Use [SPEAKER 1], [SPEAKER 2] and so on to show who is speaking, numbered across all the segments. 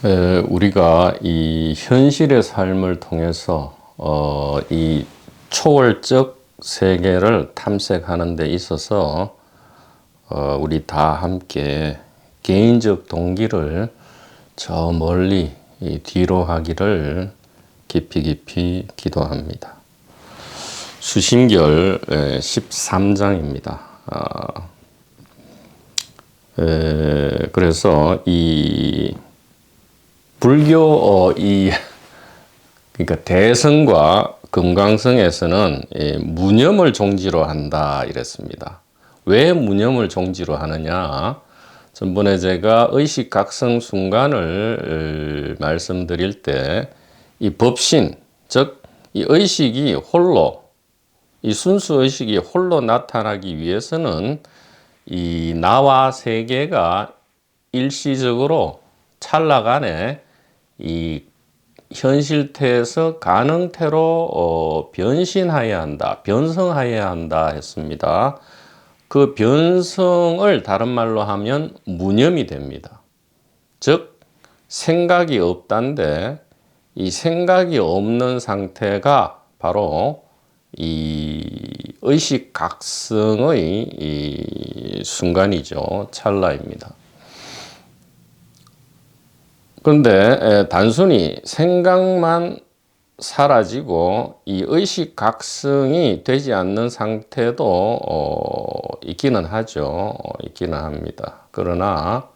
[SPEAKER 1] 우리가 이 현실의 삶을 통해서 이 초월적 세계를 탐색하는 데 있어서 우리 다 함께 개인적 동기를 저 멀리 뒤로 하기를 깊이 기도합니다. 수신결 13장입니다. 그래서 이 불교 그러니까 대성과 금강성에서는 무념을 종지로 한다 이랬습니다. 왜 무념을 종지로 하느냐? 전번에 제가 의식각성 순간을 말씀드릴 때 이 법신, 즉 이 의식이 홀로, 이 순수 의식이 홀로 나타나기 위해서는 이 나와 세계가 일시적으로 찰나간에 이 현실태에서 가능태로 변신하여야 한다, 변성하여야 한다 했습니다. 그 변성을 다른 말로 하면 무념이 됩니다. 즉 생각이 없단데 이 생각이 없는 상태가 바로 이 의식각성의 이 순간이죠. 찰나입니다. 그런데 단순히 생각만 사라지고 이 의식각성이 되지 않는 상태도 있기는 하죠. 있기는 합니다. 그러나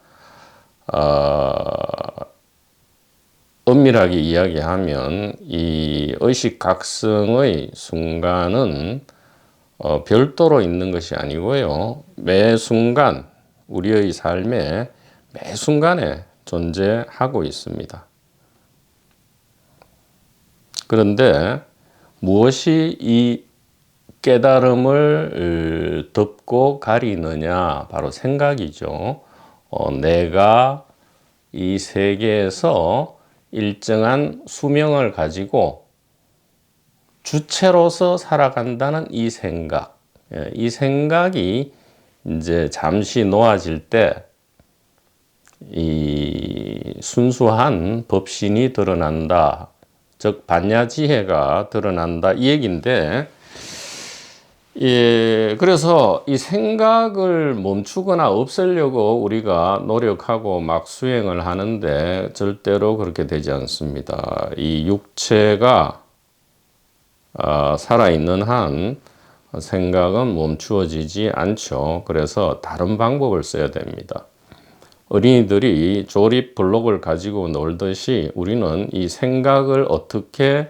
[SPEAKER 1] 엄밀하게 이야기하면 이 의식각성의 순간은 별도로 있는 것이 아니고요. 매 순간 우리의 삶에 매 순간에 존재하고 있습니다. 그런데 무엇이 이 깨달음을 덮고 가리느냐? 바로 생각이죠. 내가 이 세계에서 일정한 수명을 가지고 주체로서 살아간다는 이 생각. 이 생각이 이제 잠시 놓아질 때 이 순수한 법신이 드러난다. 즉 반야지혜가 드러난다 이 얘기인데, 그래서 이 생각을 멈추거나 없애려고 우리가 노력하고 막 수행을 하는데 절대로 그렇게 되지 않습니다. 이 육체가 살아있는 한 생각은 멈추어지지 않죠. 그래서 다른 방법을 써야 됩니다. 어린이들이 조립 블록을 가지고 놀듯이 우리는 이 생각을 어떻게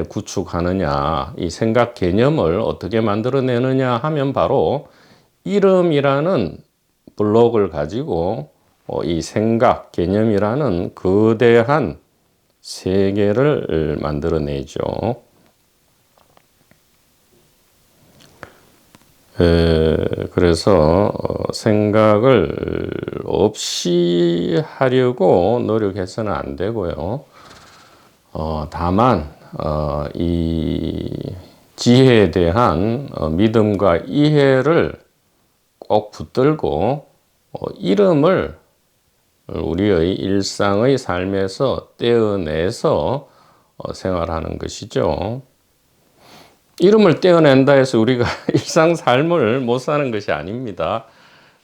[SPEAKER 1] 구축하느냐, 이 생각 개념을 어떻게 만들어내느냐 하면 바로 이름이라는 블록을 가지고 이 생각 개념이라는 거대한 세계를 만들어내죠. 그래서 생각을 없이 하려고 노력해서는 안 되고요. 다만 이 지혜에 대한 믿음과 이해를 꼭 붙들고 이름을 우리의 일상의 삶에서 떼어내서 생활하는 것이죠. 이름을 떼어낸다 해서 우리가 일상 삶을 못 사는 것이 아닙니다.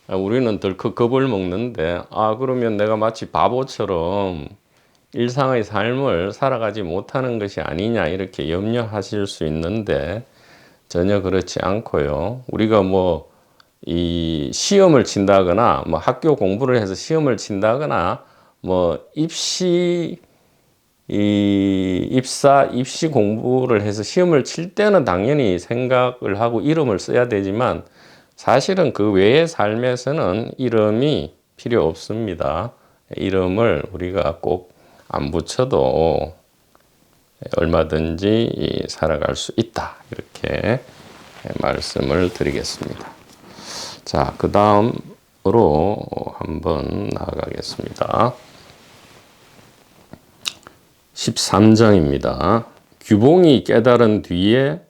[SPEAKER 1] 우리는 덜컥 겁을 먹는데 그러면 내가 마치 바보처럼 일상의 삶을 살아가지 못하는 것이 아니냐 이렇게 염려하실 수 있는데 전혀 그렇지 않고요. 우리가 이 시험을 친다거나 학교 공부를 해서 시험을 친다거나 입시 공부를 해서 시험을 칠 때는 당연히 생각을 하고 이름을 써야 되지만 사실은 그 외의 삶에서는 이름이 필요 없습니다. 이름을 우리가 꼭 안 붙여도 얼마든지 살아갈 수 있다. 이렇게 말씀을 드리겠습니다. 자, 그 다음으로 한번 나아가겠습니다. 13장입니다. 규봉이 깨달은 뒤에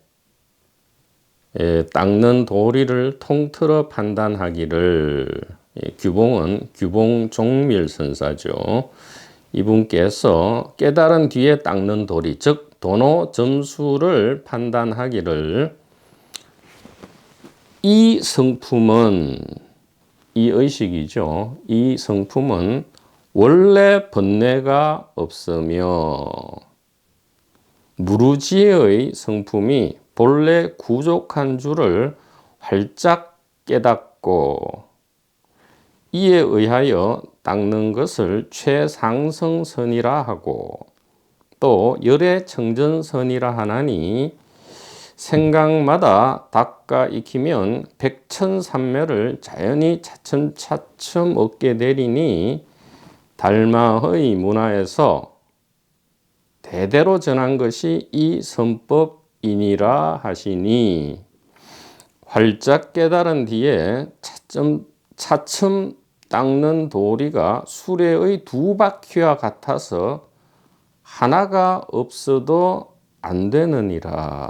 [SPEAKER 1] 닦는 도리를 통틀어 판단하기를. 규봉은 규봉종밀선사죠. 이분께서 깨달은 뒤에 닦는 도리, 즉 도노 점수를 판단하기를 이 성품은, 이 의식이죠. 이 성품은 원래 번뇌가 없으며 무르지의 성품이 본래 구족한 줄을 활짝 깨닫고 이에 의하여 닦는 것을 최상승선이라 하고 또 열의 청전선이라 하나니 생각마다 닦아 익히면 백천삼매를 자연히 차츰차츰 얻게 되리니 달마의 문화에서 대대로 전한 것이 이 선법이니라 하시니 활짝 깨달은 뒤에 차츰 닦는 도리가 수레의 두 바퀴와 같아서 하나가 없어도 안 되느니라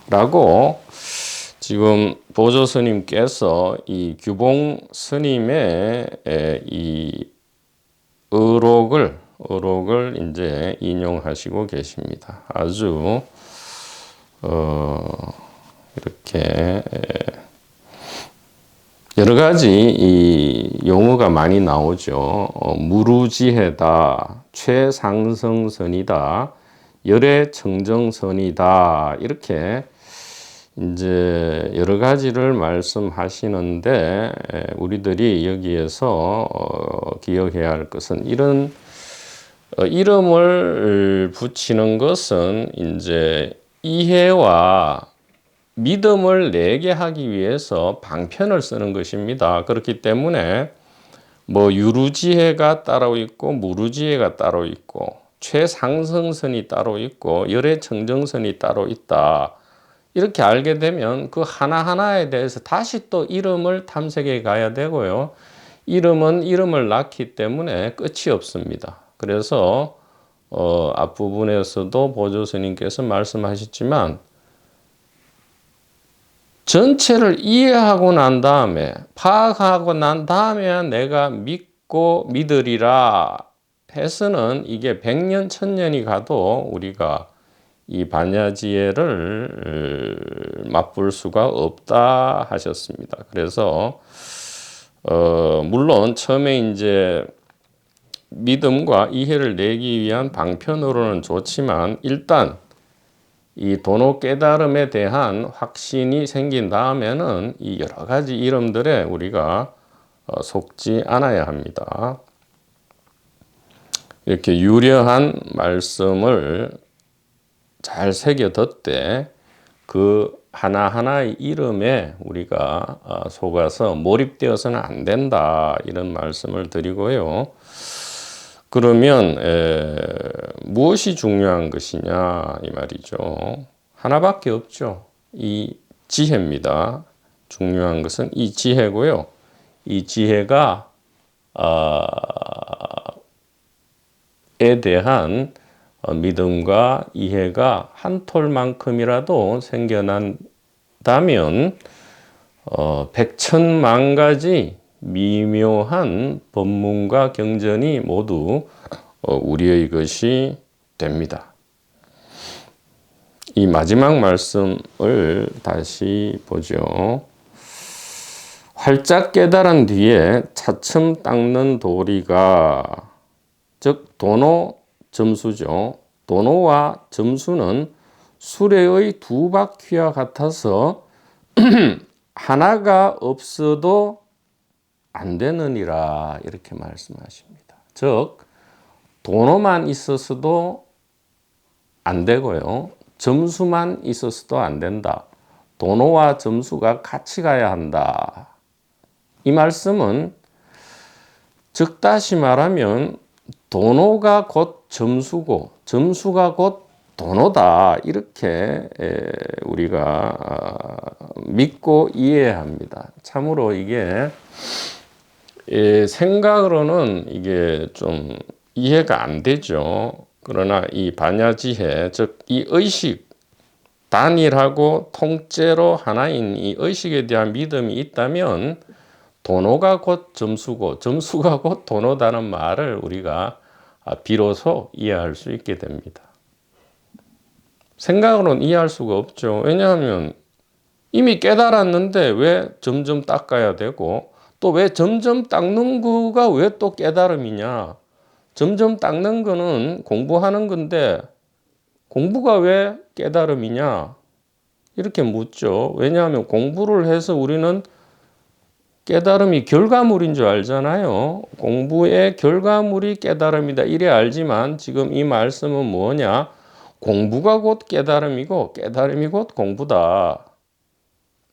[SPEAKER 1] 라고 지금 보조 스님께서 이 규봉 스님의 이 의록을 이제 인용하시고 계십니다. 아주 이렇게 여러 가지 이 용어가 많이 나오죠. 무루지해다, 최상승선이다, 열의 청정선이다, 이렇게 이제 여러 가지를 말씀하시는데 우리들이 여기에서 기억해야 할 것은 이런 이름을 붙이는 것은 이제 이해와 믿음을 내게 하기 위해서 방편을 쓰는 것입니다. 그렇기 때문에 뭐 유루지혜가 따로 있고 무루지혜가 따로 있고 최상승선이 따로 있고 열의 청정선이 따로 있다. 이렇게 알게 되면 그 하나하나에 대해서 다시 또 이름을 탐색해 가야 되고요. 이름은 이름을 낳기 때문에 끝이 없습니다. 그래서 앞부분에서도 보조 스님께서 말씀하셨지만 전체를 이해하고 난 다음에 파악하고 난 다음에야 내가 믿고 믿으리라 해서는 이게 100년 1000년이 가도 우리가 이 반야지혜를 맛볼 수가 없다 하셨습니다. 그래서 물론 처음에 이제 믿음과 이해를 내기 위한 방편으로는 좋지만 일단 이 도노 깨달음에 대한 확신이 생긴 다음에는 이 여러 가지 이름들에 우리가 속지 않아야 합니다. 이렇게 유려한 말씀을 잘 새겨뒀되 그 하나하나의 이름에 우리가 속아서 몰입되어서는 안 된다 이런 말씀을 드리고요. 그러면 무엇이 중요한 것이냐 이 말이죠. 하나밖에 없죠. 이 지혜입니다. 중요한 것은 이 지혜고요. 이 지혜가 에 대한 믿음과 이해가 한 톨만큼이라도 생겨난다면 백천만 가지 미묘한 법문과 경전이 모두 우리의 것이 됩니다. 이 마지막 말씀을 다시 보죠. 활짝 깨달은 뒤에 차츰 닦는 도리가 즉 도노 점수죠. 도노와 점수는 수레의 두 바퀴와 같아서 하나가 없어도 안 되느니라 이렇게 말씀하십니다. 즉 도노만 있었어도 안 되고요. 점수만 있었어도 안 된다. 도노와 점수가 같이 가야 한다. 이 말씀은 즉 다시 말하면 도노가 곧 점수고 점수가 곧 도노다 이렇게 우리가 믿고 이해합니다. 참으로 이게 생각으로는 이게 좀 이해가 안 되죠. 그러나 이 반야지혜 즉 이 의식 단일하고 통째로 하나인 이 의식에 대한 믿음이 있다면 도노가 곧 점수고 점수가 곧 도노다는 말을 우리가 비로소 이해할 수 있게 됩니다. 생각으로는 이해할 수가 없죠. 왜냐하면 이미 깨달았는데 왜 점점 닦아야 되고 또 왜 점점 닦는 거가 왜 또 깨달음이냐. 점점 닦는 거는 공부하는 건데 공부가 왜 깨달음이냐 이렇게 묻죠. 왜냐하면 공부를 해서 우리는 깨달음이 결과물인 줄 알잖아요. 공부의 결과물이 깨달음이다 이래 알지만 지금 이 말씀은 뭐냐. 공부가 곧 깨달음이고 깨달음이 곧 공부다.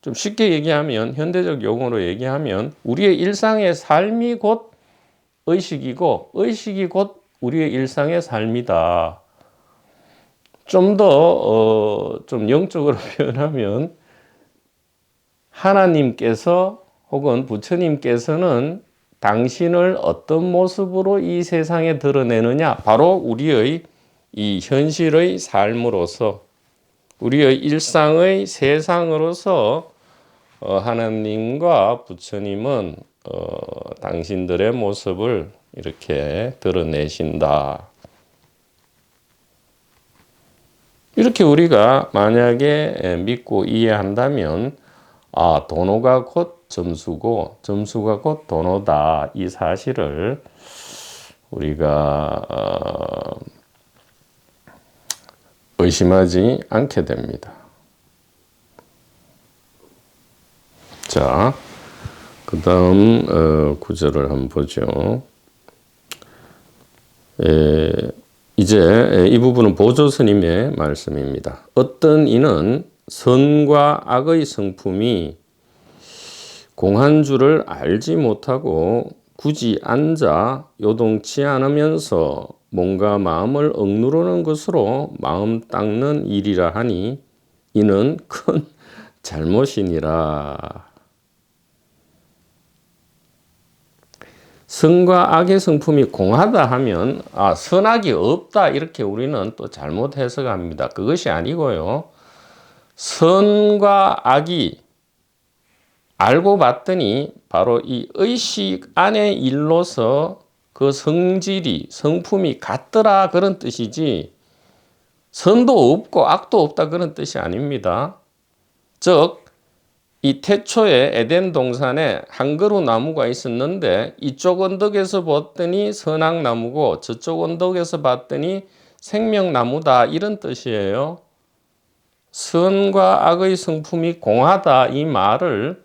[SPEAKER 1] 좀 쉽게 얘기하면 현대적 용어로 얘기하면 우리의 일상의 삶이 곧 의식이고 의식이 곧 우리의 일상의 삶이다. 좀 더 좀 영적으로 표현하면 하나님께서 혹은 부처님께서는 당신을 어떤 모습으로 이 세상에 드러내느냐 바로 우리의 이 현실의 삶으로서 우리의 일상의 세상으로서 하나님과 부처님은 당신들의 모습을 이렇게 드러내신다. 이렇게 우리가 만약에 믿고 이해한다면 도노가 곧 점수고 점수가 곧 도노다. 이 사실을 우리가 의심하지 않게 됩니다. 자, 그 다음 구절을 한번 보죠. 이제 이 부분은 보조 스님의 말씀입니다. 어떤 이는 선과 악의 성품이 공한 줄을 알지 못하고 굳이 앉아 요동치 않으면서 몸과 마음을 억누르는 것으로 마음 닦는 일이라 하니 이는 큰 잘못이니라. 선과 악의 성품이 공하다 하면 선악이 없다 이렇게 우리는 또 잘못 해석합니다. 그것이 아니고요. 선과 악이 알고 봤더니 바로 이 의식 안의 일로서 그 성질이 성품이 같더라 그런 뜻이지 선도 없고 악도 없다 그런 뜻이 아닙니다. 즉 이 태초에 에덴 동산에 한 그루 나무가 있었는데 이쪽 언덕에서 봤더니 선악나무고 저쪽 언덕에서 봤더니 생명나무다 이런 뜻이에요. 선과 악의 성품이 공하다 이 말을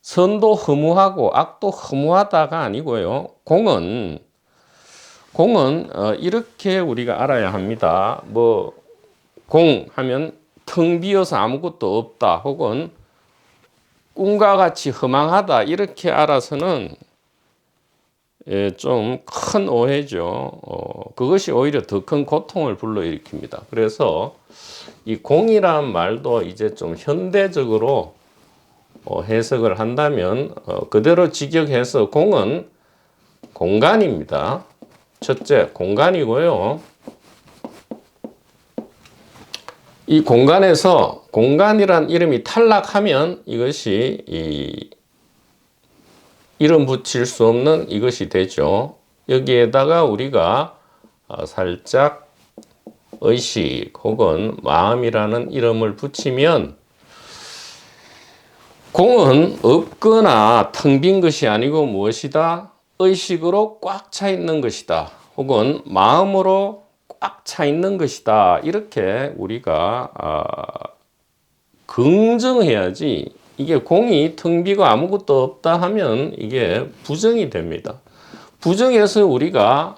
[SPEAKER 1] 선도 허무하고 악도 허무하다가 아니고요. 공은 이렇게 우리가 알아야 합니다. 공 하면 텅 비어서 아무것도 없다 혹은 꿈과 같이 허망하다 이렇게 알아서는 좀 큰 오해죠. 그것이 오히려 더 큰 고통을 불러일으킵니다. 그래서 이 공이란 말도 이제 좀 현대적으로 해석을 한다면 그대로 직역해서 공은 공간입니다. 첫째, 공간이고요. 이 공간에서 공간이란 이름이 탈락하면 이것이 이름 붙일 수 없는 이것이 되죠. 여기에다가 우리가 살짝 의식 혹은 마음이라는 이름을 붙이면 공은 없거나 텅 빈 것이 아니고 무엇이다? 의식으로 꽉 차 있는 것이다. 혹은 마음으로 꽉 차 있는 것이다. 이렇게 우리가 긍정해야지 이게 공이 텅 비고 아무것도 없다 하면 이게 부정이 됩니다. 부정해서 우리가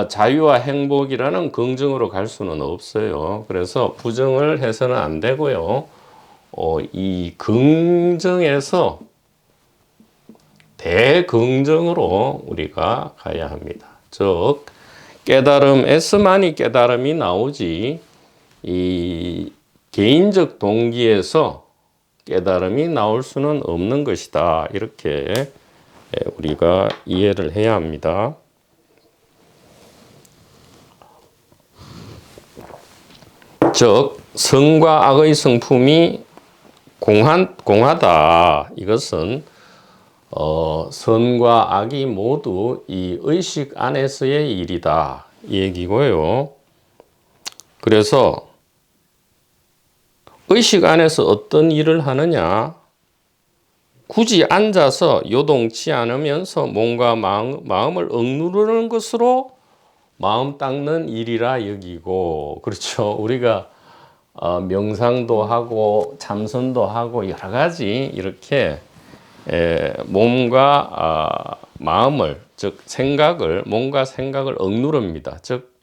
[SPEAKER 1] 자유와 행복이라는 긍정으로 갈 수는 없어요. 그래서 부정을 해서는 안 되고요. 이 긍정에서 대긍정으로 우리가 가야 합니다. 즉 깨달음에서만이 깨달음이 나오지 이 개인적 동기에서 깨달음이 나올 수는 없는 것이다. 이렇게 우리가 이해를 해야 합니다. 즉 선과 악의 성품이 공하다. 이것은 선과 악이 모두 이 의식 안에서의 일이다. 이 얘기고요. 그래서 의식 안에서 어떤 일을 하느냐? 굳이 앉아서 요동치 않으면서 몸과 마음을 억누르는 것으로 마음 닦는 일이라 여기고, 그렇죠. 우리가 명상도 하고 참선도 하고 여러 가지 이렇게 몸과 마음을, 즉 생각을, 몸과 생각을 억누릅니다. 즉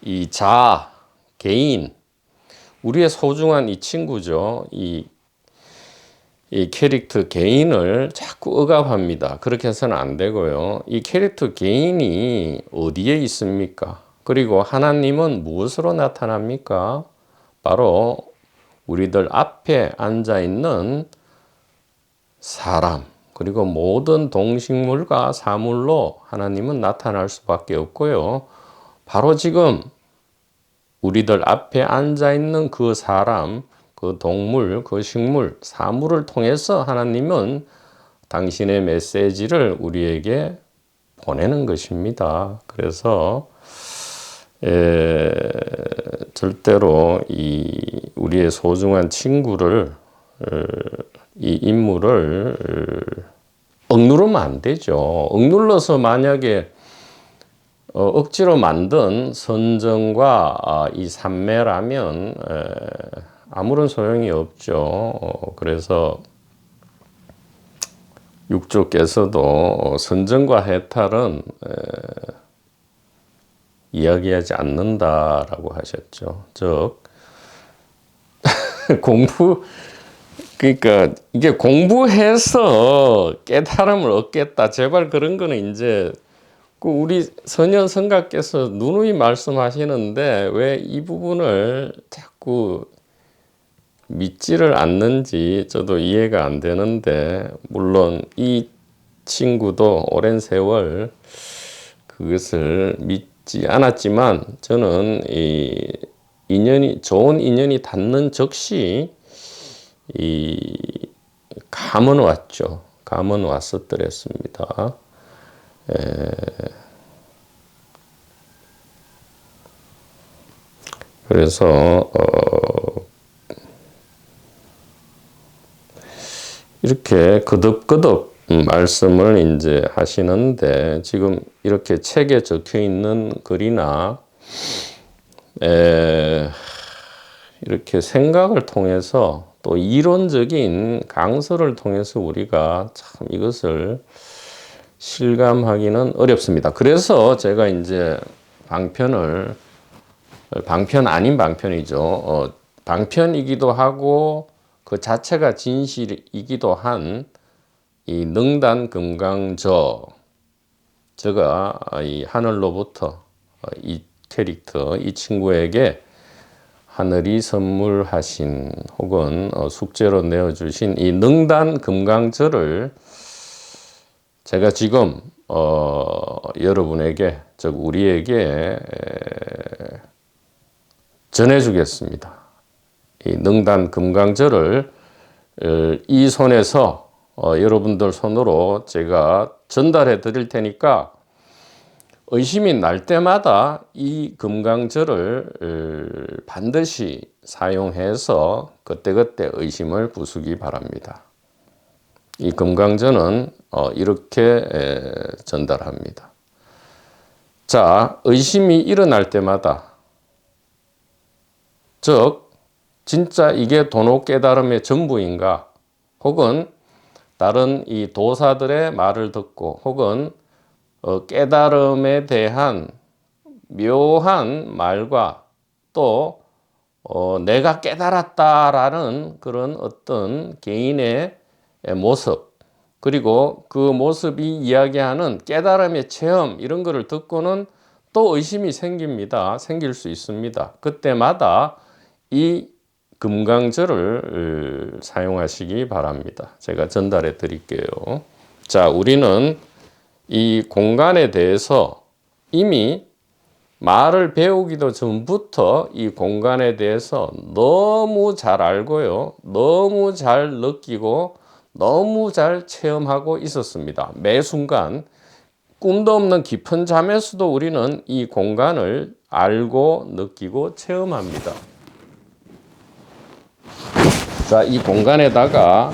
[SPEAKER 1] 이 개인, 우리의 소중한 이 친구죠. 이 캐릭터 개인을 자꾸 억압합니다. 그렇게 해서는 안 되고요. 이 캐릭터 개인이 어디에 있습니까? 그리고 하나님은 무엇으로 나타납니까? 바로 우리들 앞에 앉아 있는 사람, 그리고 모든 동식물과 사물로 하나님은 나타날 수밖에 없고요. 바로 지금 우리들 앞에 앉아 있는 그 사람, 그 동물, 그 식물, 사물을 통해서 하나님은 당신의 메시지를 우리에게 보내는 것입니다. 그래서 절대로 우리의 소중한 친구를, 이 인물을 억누르면 안 되죠. 억눌러서 만약에 억지로 만든 선정과 이 삼매라면 아무런 소용이 없죠. 그래서 육조께서도 선정과 해탈은 이야기하지 않는다라고 하셨죠. 즉 그러니까 이게 공부해서 깨달음을 얻겠다. 제발 그런 거는 이제 우리 선현 성가께서 누누이 말씀하시는데 왜 이 부분을 자꾸 믿지를 않는지 저도 이해가 안 되는데, 물론 이 친구도 오랜 세월 그것을 믿지 않았지만 저는 좋은 인연이 닿는 즉시 감은 왔죠. 감은 왔었더랬습니다. 그래서 이렇게 거듭거듭 말씀을 이제 하시는데, 지금 이렇게 책에 적혀 있는 글이나 이렇게 생각을 통해서 또 이론적인 강서를 통해서 우리가 참 이것을 실감하기는 어렵습니다. 그래서 제가 이제 방편 아닌 방편이죠. 방편이기도 하고 그 자체가 진실이기도 한 이 능단금강저, 제가 이 하늘로부터 이 캐릭터, 이 친구에게 하늘이 선물하신 혹은 숙제로 내어주신 이 능단금강저를 제가 지금 여러분에게, 즉 우리에게 전해주겠습니다. 이 능단금강저를 이 손에서 여러분들 손으로 제가 전달해 드릴 테니까 의심이 날 때마다 이 금강저를 반드시 사용해서 그때그때 의심을 부수기 바랍니다. 이 금강저는 이렇게 전달합니다. 자, 의심이 일어날 때마다, 즉 진짜 이게 도노 깨달음의 전부인가, 혹은 다른 이 도사들의 말을 듣고, 혹은 깨달음에 대한 묘한 말과 또 내가 깨달았다라는 그런 어떤 개인의 모습, 그리고 그 모습이 이야기하는 깨달음의 체험, 이런 거를 듣고는 또 의심이 생길 수 있습니다. 그때마다 이 금강저를 사용하시기 바랍니다. 제가 전달해 드릴게요. 자, 우리는 이 공간에 대해서 이미 말을 배우기도 전부터 이 공간에 대해서 너무 잘 알고요, 너무 잘 느끼고 너무 잘 체험하고 있었습니다. 매 순간 꿈도 없는 깊은 잠에서도 우리는 이 공간을 알고 느끼고 체험합니다. 자, 이 공간에다가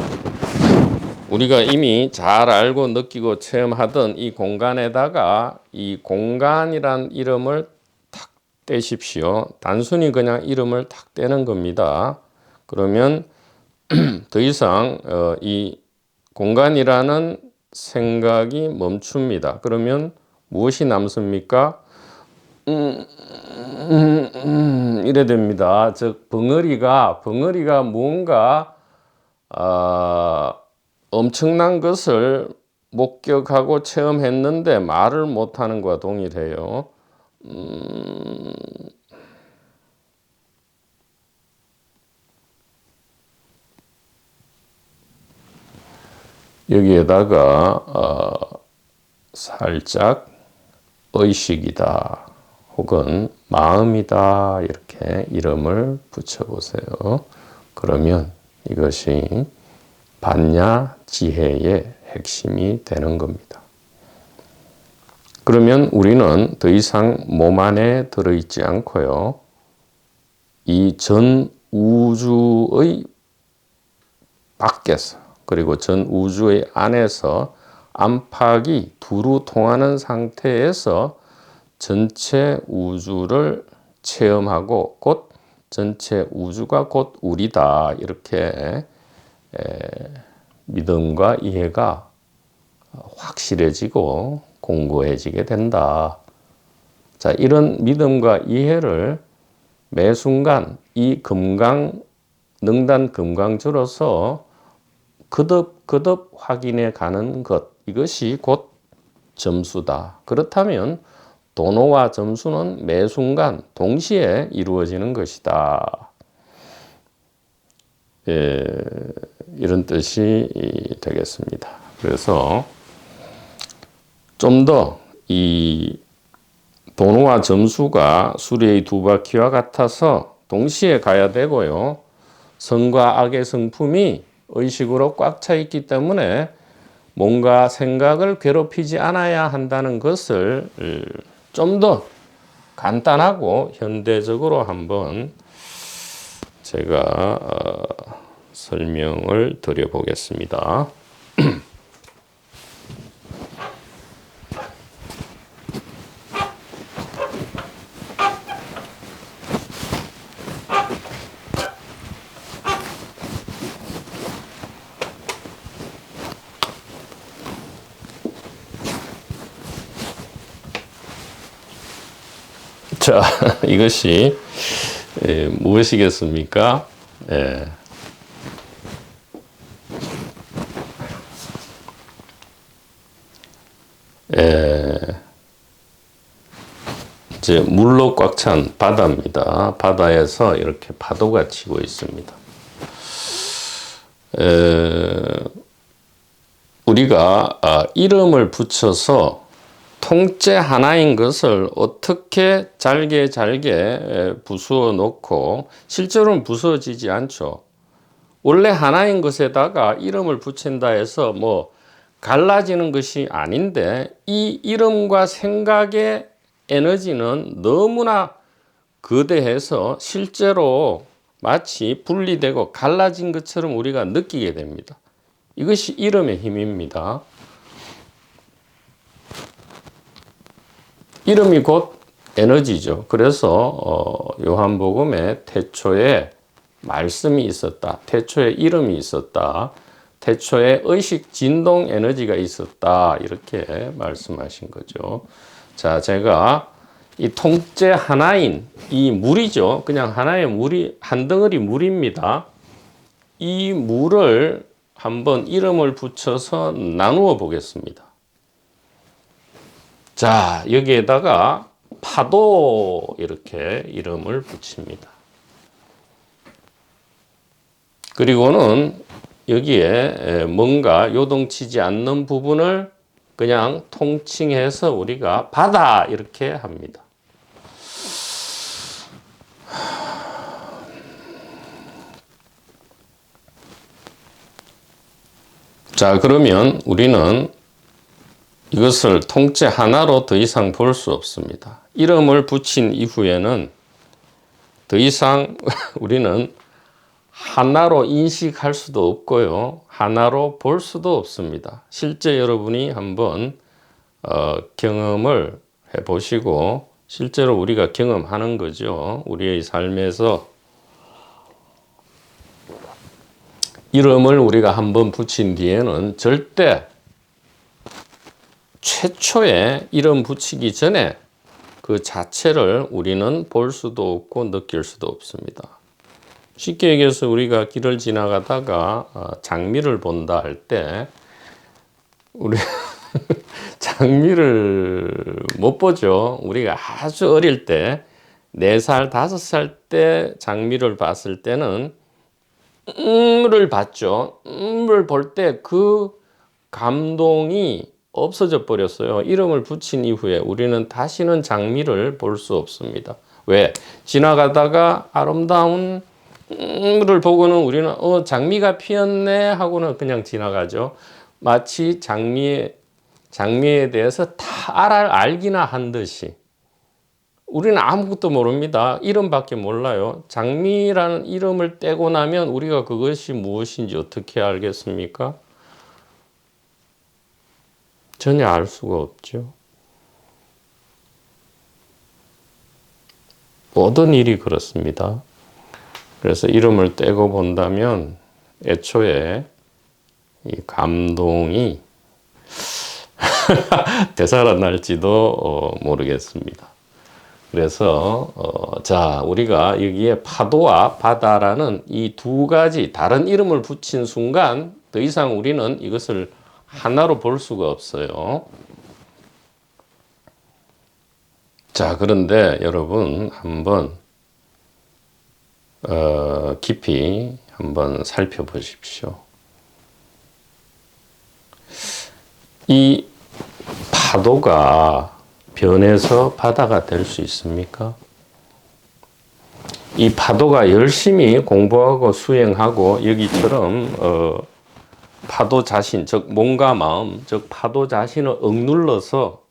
[SPEAKER 1] 우리가 이미 잘 알고 느끼고 체험하던 이 공간에다가 이 공간이란 이름을 탁 떼십시오. 단순히 그냥 이름을 탁 떼는 겁니다. 그러면 더 이상 이 공간이라는 생각이 멈춥니다. 그러면 무엇이 남습니까? 이래 됩니다. 즉 벙어리가 뭔가 엄청난 것을 목격하고 체험했는데 말을 못하는 것과 동일해요. 여기에다가 살짝 의식이다 혹은 마음이다 이렇게 이름을 붙여보세요. 그러면 이것이 반야 지혜의 핵심이 되는 겁니다. 그러면 우리는 더 이상 몸 안에 들어있지 않고요. 이 전 우주의 밖에서 그리고 전 우주의 안에서 안팎이 두루 통하는 상태에서 전체 우주를 체험하고 곧 전체 우주가 곧 우리다 이렇게 믿음과 이해가 확실해지고 공고해지게 된다. 자, 이런 믿음과 이해를 매 순간 이 능단 금강주로서 거듭 확인해 가는 것, 이것이 곧 점수다. 그렇다면 도노와 점수는 매 순간 동시에 이루어지는 것이다. 이런 뜻이 되겠습니다. 그래서 좀 더 이 도노와 점수가 수레의 두 바퀴와 같아서 동시에 가야 되고요. 선과 악의 성품이 의식으로 꽉 차 있기 때문에 뭔가 생각을 괴롭히지 않아야 한다는 것을 좀 더 간단하고 현대적으로 한번 제가 설명을 드려보겠습니다. 자, 이것이 무엇이겠습니까? 이제 물로 꽉 찬 바다입니다. 바다에서 이렇게 파도가 치고 있습니다. 우리가 이름을 붙여서 통째 하나인 것을 어떻게 잘게 부수어 놓고 실제로는 부서지지 않죠. 원래 하나인 것에다가 이름을 붙인다 해서 뭐 갈라지는 것이 아닌데 이 이름과 생각의 에너지는 너무나 거대해서 실제로 마치 분리되고 갈라진 것처럼 우리가 느끼게 됩니다. 이것이 이름의 힘입니다. 이름이 곧 에너지죠. 그래서 요한복음에 태초에 말씀이 있었다. 태초에 이름이 있었다. 태초에 의식 진동 에너지가 있었다. 이렇게 말씀하신 거죠. 자, 제가 이 통째 하나인 이 물이죠. 그냥 하나의 물이 한 덩어리 물입니다. 이 물을 한번 이름을 붙여서 나누어 보겠습니다. 자, 여기에다가 파도 이렇게 이름을 붙입니다. 그리고는 여기에 뭔가 요동치지 않는 부분을 그냥 통칭해서 우리가 바다 이렇게 합니다. 자, 그러면 우리는 이것을 통째 하나로 더 이상 볼 수 없습니다. 이름을 붙인 이후에는 더 이상 우리는 하나로 인식할 수도 없고요. 하나로 볼 수도 없습니다. 실제 여러분이 한번 경험을 해보시고 실제로 우리가 경험하는 거죠. 우리의 삶에서 이름을 우리가 한번 붙인 뒤에는 절대 최초에 이름 붙이기 전에 그 자체를 우리는 볼 수도 없고 느낄 수도 없습니다. 쉽게 얘기해서 우리가 길을 지나가다가 장미를 본다 할 때 우리 장미를 못 보죠. 우리가 아주 어릴 때 4살, 5살 때 장미를 봤을 때는 을 봤죠. 을 볼 때 그 감동이 없어져 버렸어요. 이름을 붙인 이후에 우리는 다시는 장미를 볼 수 없습니다. 왜? 지나가다가 아름다운 을 보고는 우리는 장미가 피었네 하고는 그냥 지나가죠. 마치 장미에 대해서 다 알기나 한 듯이. 우리는 아무것도 모릅니다. 이름밖에 몰라요. 장미라는 이름을 떼고 나면 우리가 그것이 무엇인지 어떻게 알겠습니까? 전혀 알 수가 없죠. 모든 일이 그렇습니다. 그래서 이름을 떼고 본다면 애초에 이 감동이 되살아날지도 모르겠습니다. 그래서 자, 우리가 여기에 파도와 바다라는 이 두 가지 다른 이름을 붙인 순간 더 이상 우리는 이것을 하나로 볼 수가 없어요. 자, 그런데 여러분 한번 깊이 한번 살펴보십시오. 이 파도가 변해서 바다가 될 수 있습니까? 이 파도가 열심히 공부하고 수행하고 여기처럼 파도 자신, 즉 몸과 마음, 즉 파도 자신을 억눌러서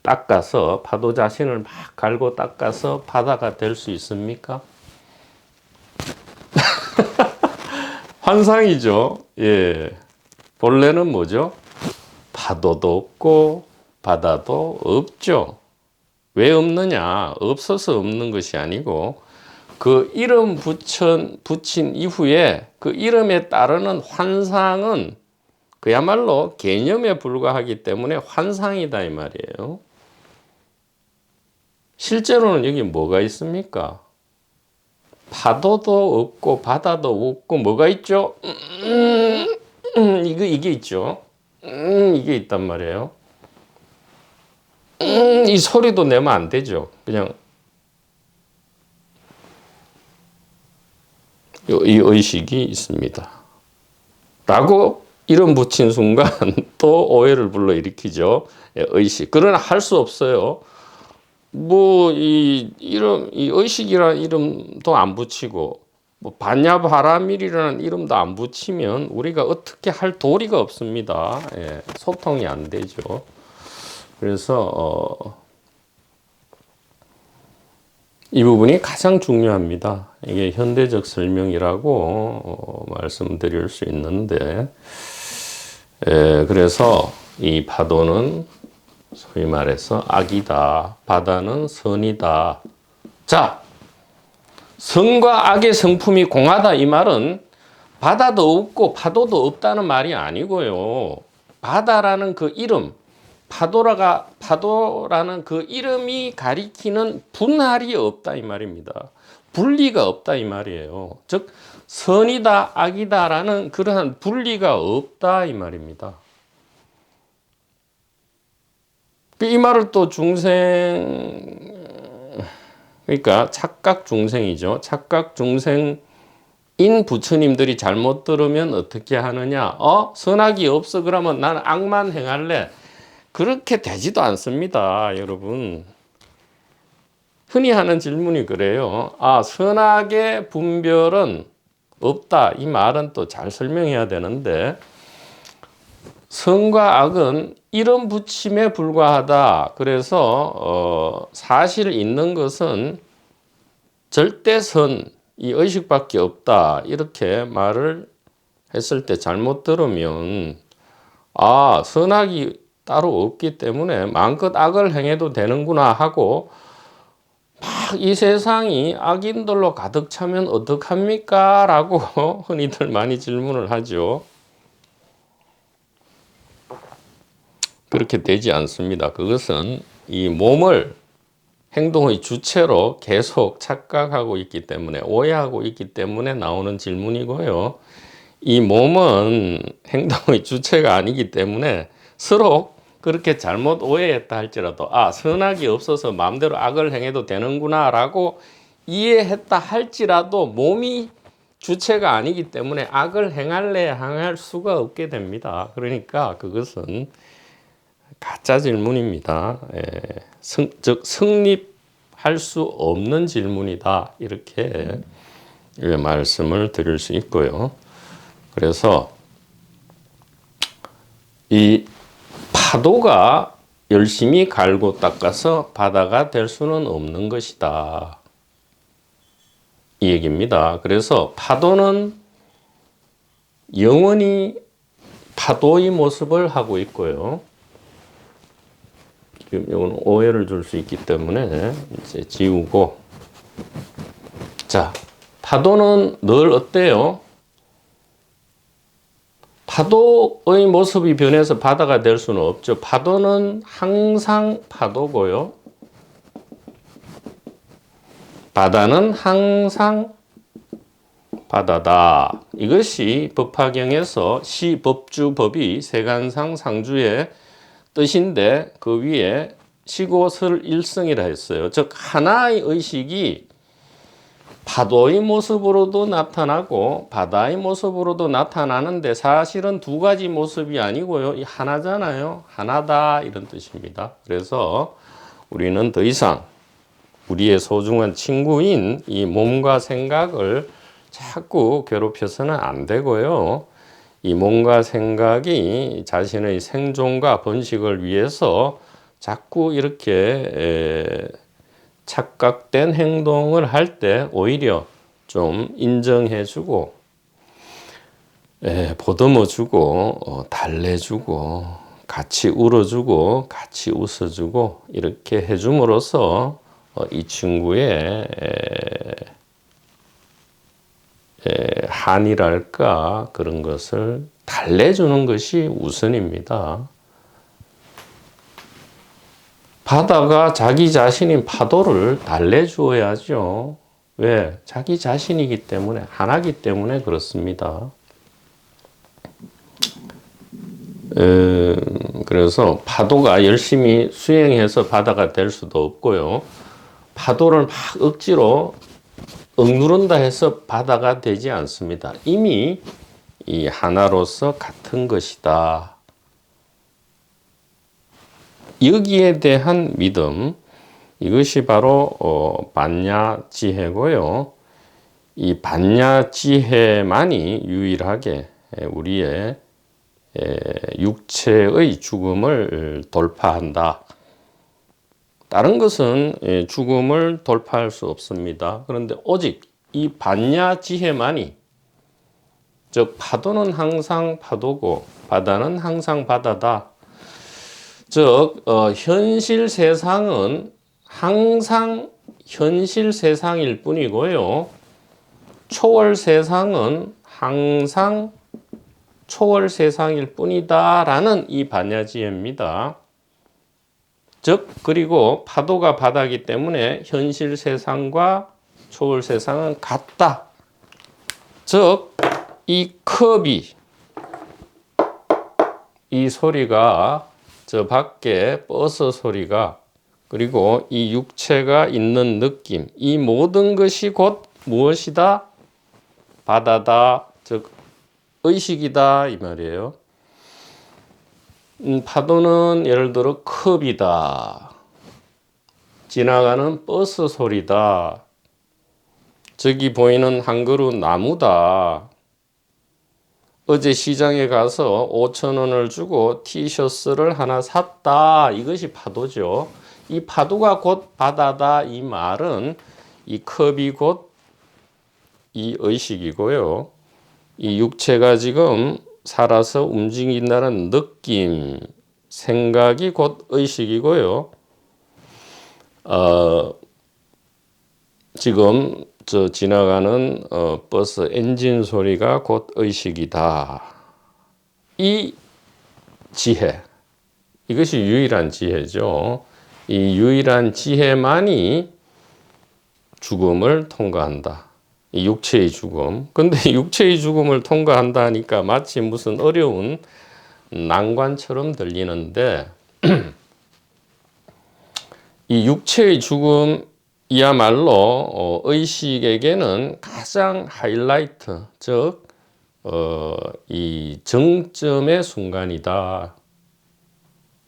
[SPEAKER 1] 닦아서 파도 자신을 막 갈고 닦아서 바다가 될 수 있습니까? 환상이죠. 예. 본래는 뭐죠? 파도도 없고 바다도 없죠. 왜 없느냐? 없어서 없는 것이 아니고 그 이름 붙인 이후에 그 이름에 따르는 환상은 그야말로 개념에 불과하기 때문에 환상이다 이 말이에요. 실제로는 여기 뭐가 있습니까? 파도도 없고 바다도 없고 뭐가 있죠? 이게 있죠. 이게 있단 말이에요. 이 소리도 내면 안 되죠. 그냥 이 의식이 있습니다. 라고 이름 붙인 순간 또 오해를 불러일으키죠. 의식. 그러나 할 수 없어요. 이 의식이라는 이름도 안 붙이고, 반야바라밀이라는 이름도 안 붙이면 우리가 어떻게 할 도리가 없습니다. 예, 소통이 안 되죠. 그래서, 이 부분이 가장 중요합니다. 이게 현대적 설명이라고 말씀드릴 수 있는데, 그래서 이 파도는 소위 말해서 악이다. 바다는 선이다. 자, 선과 악의 성품이 공하다 이 말은 바다도 없고 파도도 없다는 말이 아니고요. 바다라는 그 이름, 파도라는 그 이름이 가리키는 분할이 없다 이 말입니다. 분리가 없다 이 말이에요. 즉 선이다 악이다라는 그러한 분리가 없다 이 말입니다. 이 말을 또 그러니까 착각 중생이죠. 착각 중생인 부처님들이 잘못 들으면 어떻게 하느냐? 선악이 없어 그러면 나는 악만 행할래. 그렇게 되지도 않습니다, 여러분. 흔히 하는 질문이 그래요. 선악의 분별은 없다. 이 말은 또 잘 설명해야 되는데, 선과 악은 이름 붙임에 불과하다. 그래서 사실 있는 것은 절대 선, 이 의식밖에 없다. 이렇게 말을 했을 때 잘못 들으면 선악이 따로 없기 때문에 마음껏 악을 행해도 되는구나 하고 막 이 세상이 악인들로 가득 차면 어떡합니까? 라고 흔히들 많이 질문을 하죠. 그렇게 되지 않습니다. 그것은 이 몸을 행동의 주체로 계속 착각하고 있기 때문에, 오해하고 있기 때문에 나오는 질문이고요. 이 몸은 행동의 주체가 아니기 때문에 서로 그렇게 잘못 오해했다 할지라도 선악이 없어서 마음대로 악을 행해도 되는구나 라고 이해했다 할지라도 몸이 주체가 아니기 때문에 악을 행할 수가 없게 됩니다. 그러니까 그것은 가짜 질문입니다. 즉 성립할 수 없는 질문이다. 이렇게 말씀을 드릴 수 있고요. 그래서 이 파도가 열심히 갈고 닦아서 바다가 될 수는 없는 것이다. 이 얘기입니다. 그래서 파도는 영원히 파도의 모습을 하고 있고요. 지금 이건 오해를 줄 수 있기 때문에 이제 지우고, 자, 파도는 늘 어때요? 파도의 모습이 변해서 바다가 될 수는 없죠. 파도는 항상 파도고요. 바다는 항상 바다다. 이것이 법화경에서 시법주법이 세간상 상주의 뜻인데 그 위에 시고설일성이라 했어요. 즉 하나의 의식이 파도의 모습으로도 나타나고 바다의 모습으로도 나타나는데 사실은 두 가지 모습이 아니고요. 이 하나잖아요. 하나다 이런 뜻입니다. 그래서 우리는 더 이상 우리의 소중한 친구인 이 몸과 생각을 자꾸 괴롭혀서는 안 되고요. 이 몸과 생각이 자신의 생존과 번식을 위해서 자꾸 이렇게 착각된 행동을 할 때 오히려 좀 인정해주고 보듬어주고 달래주고 같이 울어주고 같이 웃어주고 이렇게 해줌으로써 이 친구의 한이랄까 그런 것을 달래주는 것이 우선입니다. 바다가 자기 자신인 파도를 달래주어야죠. 왜? 자기 자신이기 때문에, 하나이기 때문에 그렇습니다. 그래서 파도가 열심히 수행해서 바다가 될 수도 없고요. 파도를 막 억지로 억누른다 해서 바다가 되지 않습니다. 이미 이 하나로서 같은 것이다. 여기에 대한 믿음, 이것이 바로 반야지혜고요. 이 반야지혜만이 유일하게 우리의 육체의 죽음을 돌파한다. 다른 것은 죽음을 돌파할 수 없습니다. 그런데 오직 이 반야지혜만이, 즉 파도는 항상 파도고 바다는 항상 바다다. 즉 현실 세상은 항상 현실 세상일 뿐이고요. 초월 세상은 항상 초월 세상일 뿐이다라는 이 반야지혜입니다. 즉 그리고 파도가 바다이기 때문에 현실 세상과 초월 세상은 같다. 즉 이 컵이, 이 소리가, 저 밖에 버스 소리가, 그리고 이 육체가 있는 느낌, 이 모든 것이 곧 무엇이다? 바다다. 즉 의식이다 이 말이에요. 파도는 예를 들어 컵이다. 지나가는 버스 소리다. 저기 보이는 한 그루 나무다. 어제 시장에 가서 5,000원을 주고 티셔츠를 하나 샀다. 이것이 파도죠. 이 파도가 곧 바다다. 이 말은 이 컵이 곧 이 의식이고요. 이 육체가 지금 살아서 움직인다는 느낌, 생각이 곧 의식이고요. 지금 저 지나가는 버스 엔진 소리가 곧 의식이다. 이 지혜, 이것이 유일한 지혜죠. 이 유일한 지혜만이 죽음을 통과한다. 이 육체의 죽음. 근데 육체의 죽음을 통과한다니까 마치 무슨 어려운 난관처럼 들리는데 이 육체의 죽음이야말로 의식에게는 가장 하이라이트, 즉 이 정점의 순간이다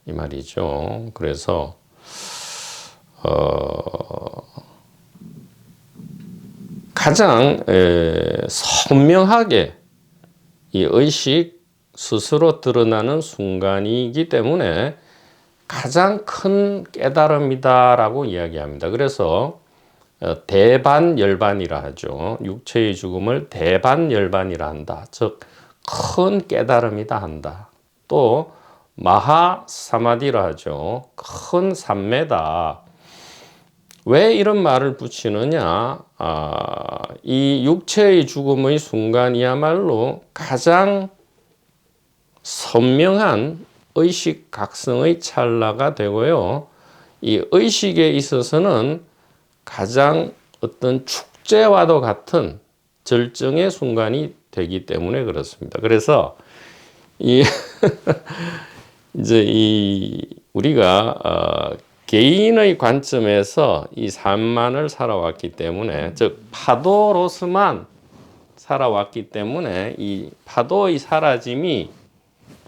[SPEAKER 1] 이 말이죠. 그래서 가장 선명하게 이 의식 스스로 드러나는 순간이기 때문에 가장 큰 깨달음이다라고 이야기합니다. 그래서 대반열반이라 하죠. 육체의 죽음을 대반열반이라 한다. 즉 큰 깨달음이다 한다. 또 마하사마디라 하죠. 큰 삼매다. 왜 이런 말을 붙이느냐? 이 육체의 죽음의 순간이야말로 가장 선명한 의식 각성의 찰나가 되고요. 이 의식에 있어서는 가장 어떤 축제와도 같은 절정의 순간이 되기 때문에 그렇습니다. 그래서 이제 우리가 개인의 관점에서 이 삶만을 살아왔기 때문에, 즉 파도로서만 살아왔기 때문에 이 파도의 사라짐이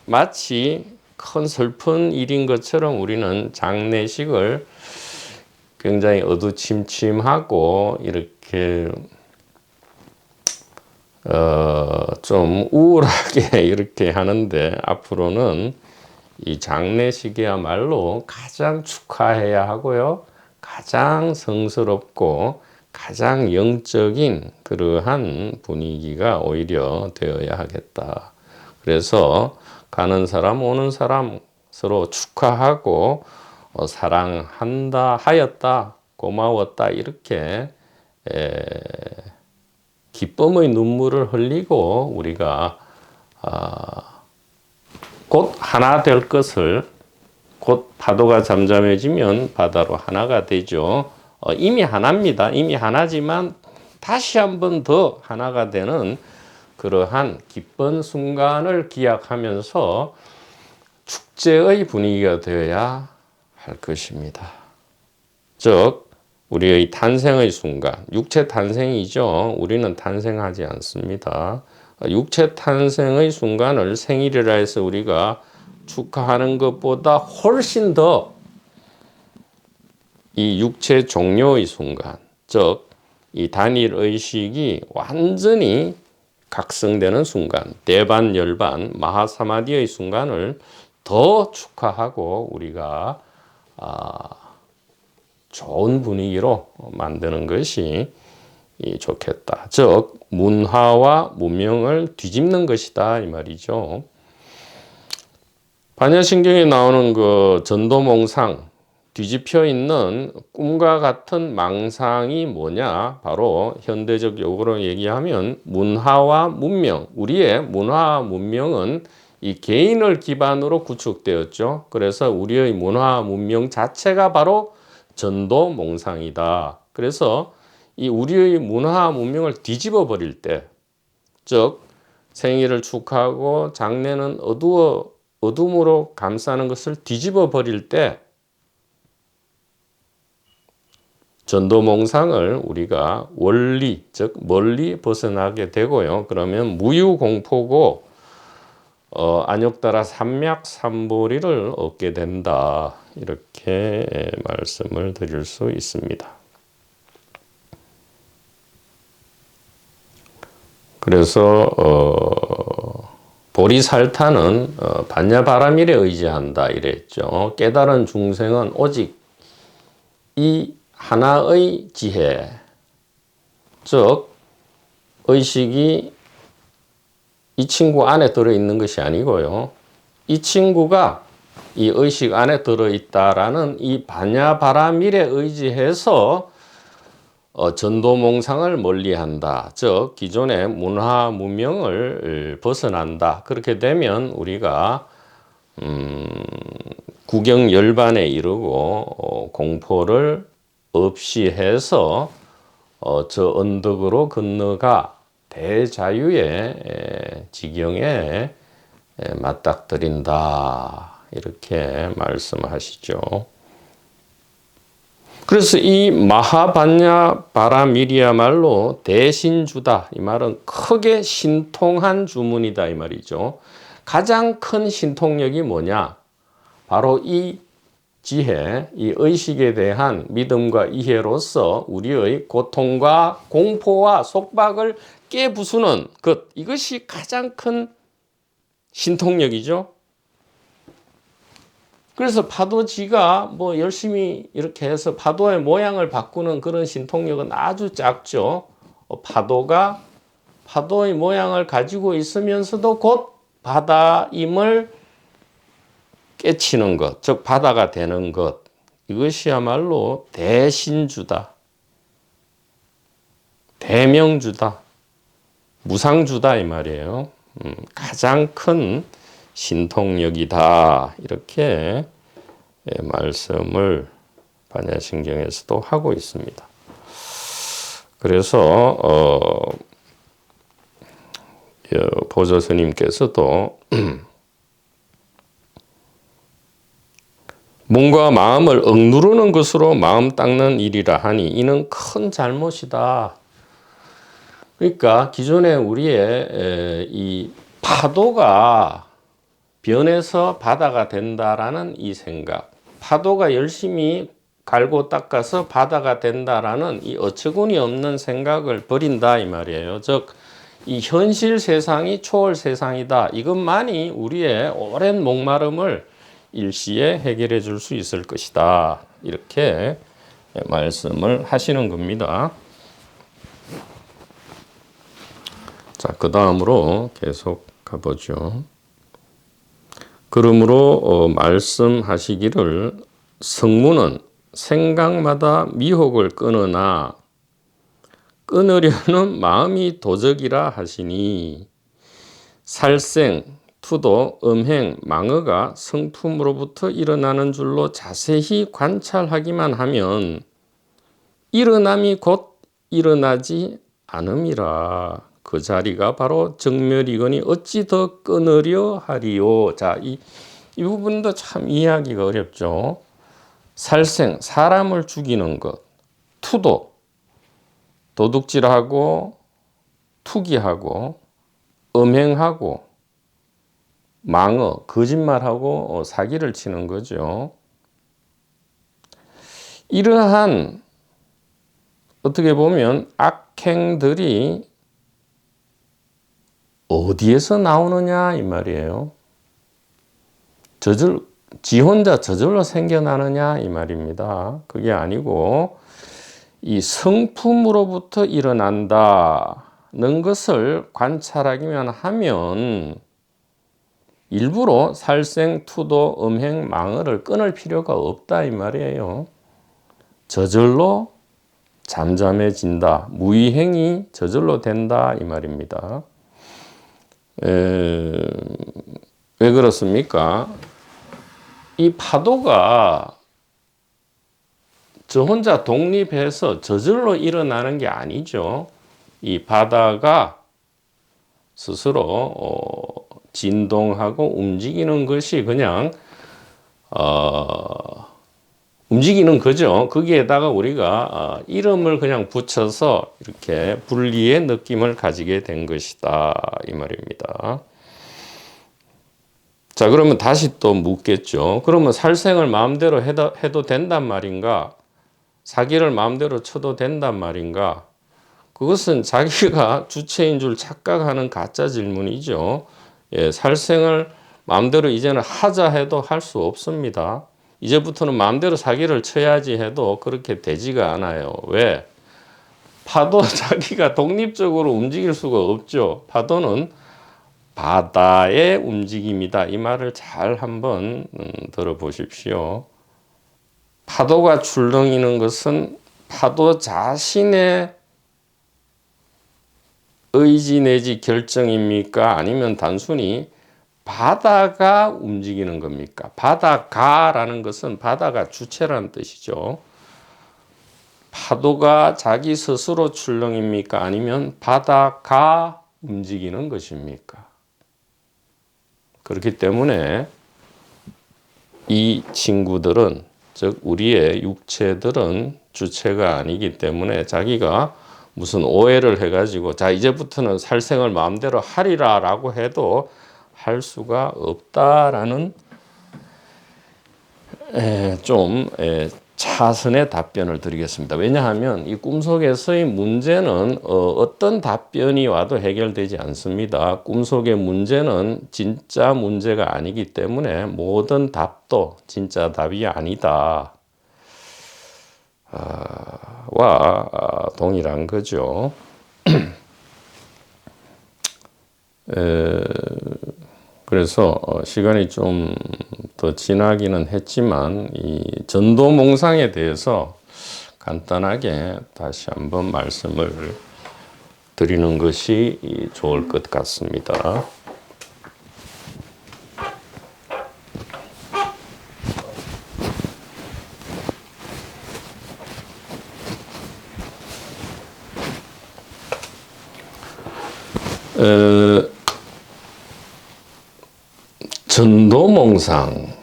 [SPEAKER 1] 마치 큰 슬픈 일인 것처럼 우리는 장례식을 굉장히 어두침침하고 이렇게 좀 우울하게 이렇게 하는데, 앞으로는 이 장례식이야말로 가장 축하해야 하고요. 가장 성스럽고 가장 영적인 그러한 분위기가 오히려 되어야 하겠다. 그래서 가는 사람 오는 사람 서로 축하하고 사랑한다, 하였다, 고마웠다 이렇게 기쁨의 눈물을 흘리고 우리가 곧 하나 될 것을, 곧 파도가 잠잠해지면 바다로 하나가 되죠. 이미 하나입니다. 이미 하나지만 다시 한 번 더 하나가 되는 그러한 기쁜 순간을 기약하면서 축제의 분위기가 되어야 할 것입니다. 즉 우리의 탄생의 순간, 육체 탄생이죠. 우리는 탄생하지 않습니다. 육체 탄생의 순간을 생일이라 해서 우리가 축하하는 것보다 훨씬 더 이 육체 종료의 순간, 즉 이 단일 의식이 완전히 각성되는 순간, 대반열반 마하사마디의 순간을 더 축하하고 우리가 좋은 분위기로 만드는 것이 좋겠다. 즉 문화와 문명을 뒤집는 것이다 이 말이죠. 반야신경에 나오는 그 전도몽상, 뒤집혀 있는 꿈과 같은 망상이 뭐냐? 바로 현대적 용어로 얘기하면 문화와 문명, 우리의 문화와 문명은 이 개인을 기반으로 구축되었죠. 그래서 우리의 문화와 문명 자체가 바로 전도몽상이다. 그래서 이 우리의 문화와 문명을 뒤집어 버릴 때, 즉 생일을 축하하고 장례는 어둠으로 감싸는 것을 뒤집어 버릴 때 전도몽상을 우리가 원리, 즉 멀리 벗어나게 되고요. 그러면 무유공포고 안욕따라 삼맥삼보리를 얻게 된다. 이렇게 말씀을 드릴 수 있습니다. 그래서 보리살타는 반야바라밀에 의지한다 이랬죠. 깨달은 중생은 오직 이 하나의 지혜, 즉 의식이 이 친구 안에 들어있는 것이 아니고요. 이 친구가 이 의식 안에 들어있다라는 이 반야바라밀에 의지해서 전도몽상을 멀리한다. 즉 기존의 문화 문명을 벗어난다. 그렇게 되면 우리가 구경열반에 이르고 공포를 없이 해서 저 언덕으로 건너가 대자유의 지경에 맞닥뜨린다. 이렇게 말씀하시죠. 그래서 이 마하반야바라밀이야말로 대신주다. 이 말은 크게 신통한 주문이다 이 말이죠. 가장 큰 신통력이 뭐냐? 바로 이 지혜, 이 의식에 대한 믿음과 이해로서 우리의 고통과 공포와 속박을 깨부수는 것. 이것이 가장 큰 신통력이죠. 그래서 파도지가 뭐 열심히 이렇게 해서 파도의 모양을 바꾸는 그런 신통력은 아주 작죠. 파도가 파도의 모양을 가지고 있으면서도 곧 바다임을 깨치는 것, 즉 바다가 되는 것. 이것이야말로 대신주다. 대명주다. 무상주다 이 말이에요. 가장 큰 신통력이다. 이렇게 말씀을 반야심경에서도 하고 있습니다. 그래서 보조 스님께서도 몸과 마음을 억누르는 것으로 마음 닦는 일이라 하니 이는 큰 잘못이다. 그러니까 기존에 우리의 이 파도가 변해서 바다가 된다라는 이 생각, 파도가 열심히 갈고 닦아서 바다가 된다라는 이 어처구니 없는 생각을 버린다 이 말이에요. 즉, 이 현실 세상이 초월 세상이다. 이것만이 우리의 오랜 목마름을 일시에 해결해 줄 수 있을 것이다. 이렇게 말씀을 하시는 겁니다. 자, 그 다음으로 계속 가보죠. 그러므로 말씀하시기를 성문은 생각마다 미혹을 끊으나 끊으려는 마음이 도적이라 하시니 살생, 투도, 음행, 망어가 성품으로부터 일어나는 줄로 자세히 관찰하기만 하면 일어남이 곧 일어나지 않음이라. 그 자리가 바로 정멸이거니 어찌 더 끊으려 하리요. 자, 이 부분도 참 이해하기가 어렵죠. 살생, 사람을 죽이는 것. 투도, 도둑질하고 투기하고 음행하고 망어, 거짓말하고 사기를 치는 거죠. 이러한 어떻게 보면 악행들이 어디에서 나오느냐 이 말이에요. 지 혼자 저절로 생겨나느냐 이 말입니다. 그게 아니고 이 성품으로부터 일어난다는 것을 관찰하기만 하면 일부러 살생, 투도, 음행, 망어를 끊을 필요가 없다 이 말이에요. 저절로 잠잠해진다. 무의행이 저절로 된다 이 말입니다. 왜 그렇습니까? 이 파도가 저 혼자 독립해서 저절로 일어나는 게 아니죠. 이 바다가 스스로 진동하고 움직이는 것이 그냥 움직이는 거죠. 거기에다가 우리가 이름을 그냥 붙여서 이렇게 분리의 느낌을 가지게 된 것이다 이 말입니다. 자, 그러면 다시 또 묻겠죠. 그러면 살생을 마음대로 해도 된단 말인가? 사기를 마음대로 쳐도 된단 말인가? 그것은 자기가 주체인 줄 착각하는 가짜 질문이죠. 예, 살생을 마음대로 이제는 하자 해도 할 수 없습니다. 이제부터는 마음대로 사기를 쳐야지 해도 그렇게 되지가 않아요. 왜? 파도 자기가 독립적으로 움직일 수가 없죠. 파도는 바다의 움직임이다. 이 말을 잘 한번 들어보십시오. 파도가 출렁이는 것은 파도 자신의 의지 내지 결정입니까? 아니면 단순히 바다가 움직이는 겁니까? 바다가라는 것은 바다가 주체라는 뜻이죠. 파도가 자기 스스로 출렁입니까? 아니면 바다가 움직이는 것입니까? 그렇기 때문에 이 친구들은, 즉 우리의 육체들은 주체가 아니기 때문에 자기가 무슨 오해를 해가지고 자 이제부터는 살생을 마음대로 하리라 라고 해도 할 수가 없다라는 좀 차선의 답변을 드리겠습니다. 왜냐하면 이 꿈속에서의 문제는 어떤 답변이 와도 해결되지 않습니다. 꿈속의 문제는 진짜 문제가 아니기 때문에 모든 답도 진짜 답이 아니다 와 동일한 거죠. 그래서 시간이 좀 더 지나기는 했지만 이 전도몽상에 대해서 간단하게 다시 한번 말씀을 드리는 것이 좋을 것 같습니다. 전도몽상,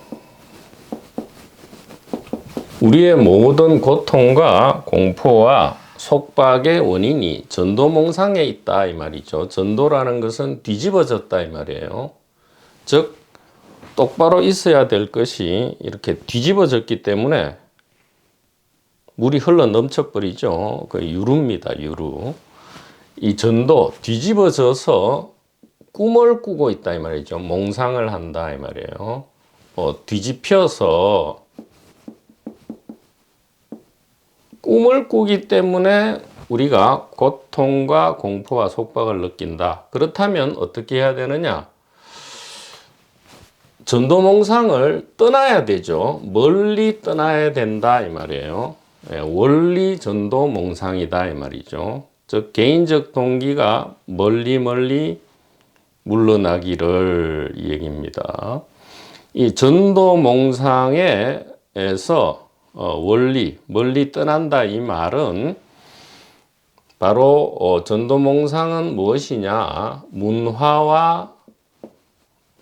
[SPEAKER 1] 우리의 모든 고통과 공포와 속박의 원인이 전도몽상에 있다 이 말이죠. 전도라는 것은 뒤집어졌다 이 말이에요. 즉 똑바로 있어야 될 것이 이렇게 뒤집어졌기 때문에 물이 흘러 넘쳐버리죠. 그 유루입니다. 유루. 이 전도 뒤집어져서 꿈을 꾸고 있다 이 말이죠. 몽상을 한다 이 말이에요. 뒤집혀서 꿈을 꾸기 때문에 우리가 고통과 공포와 속박을 느낀다. 그렇다면 어떻게 해야 되느냐? 전도몽상을 떠나야 되죠. 멀리 떠나야 된다 이 말이에요. 원리 전도몽상이다 이 말이죠. 즉 개인적 동기가 멀리 물러나기를 이 얘기입니다. 이 전도몽상에서 멀리 떠난다 이 말은 바로 전도몽상은 무엇이냐? 문화와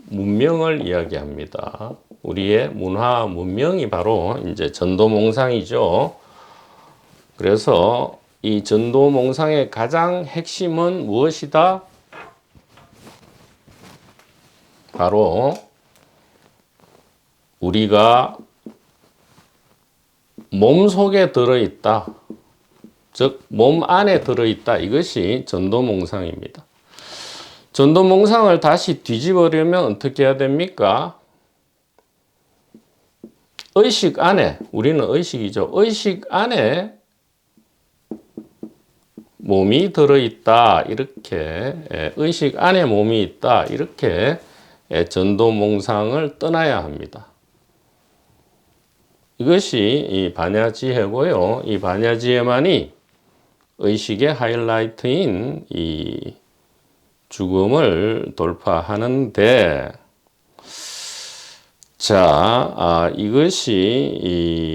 [SPEAKER 1] 문명을 이야기합니다. 우리의 문화와 문명이 바로 이제 전도몽상이죠. 그래서 이 전도몽상의 가장 핵심은 무엇이다? 바로 우리가 몸 속에 들어있다. 즉, 몸 안에 들어있다. 이것이 전도몽상입니다. 전도몽상을 다시 뒤집으려면 어떻게 해야 됩니까? 의식 안에, 우리는 의식이죠. 의식 안에 몸이 들어있다. 이렇게, 의식 안에 몸이 있다. 이렇게 전도몽상을 떠나야 합니다. 이것이 이 반야지혜고요. 이 반야지혜만이 의식의 하이라이트인 이 죽음을 돌파하는데, 자, 이것이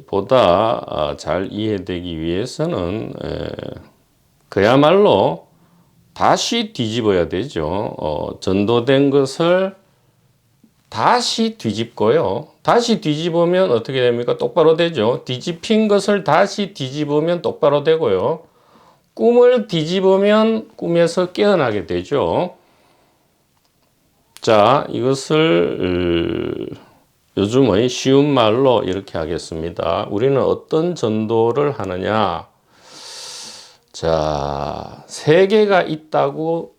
[SPEAKER 1] 보다 잘 이해되기 위해서는 그야말로 다시 뒤집어야 되죠. 전도된 것을 다시 뒤집고요. 다시 뒤집으면 어떻게 됩니까? 똑바로 되죠. 뒤집힌 것을 다시 뒤집으면 똑바로 되고요. 꿈을 뒤집으면 꿈에서 깨어나게 되죠. 자, 이것을 요즘의 쉬운 말로 이렇게 하겠습니다. 우리는 어떤 전도를 하느냐? 자, 세계가 있다고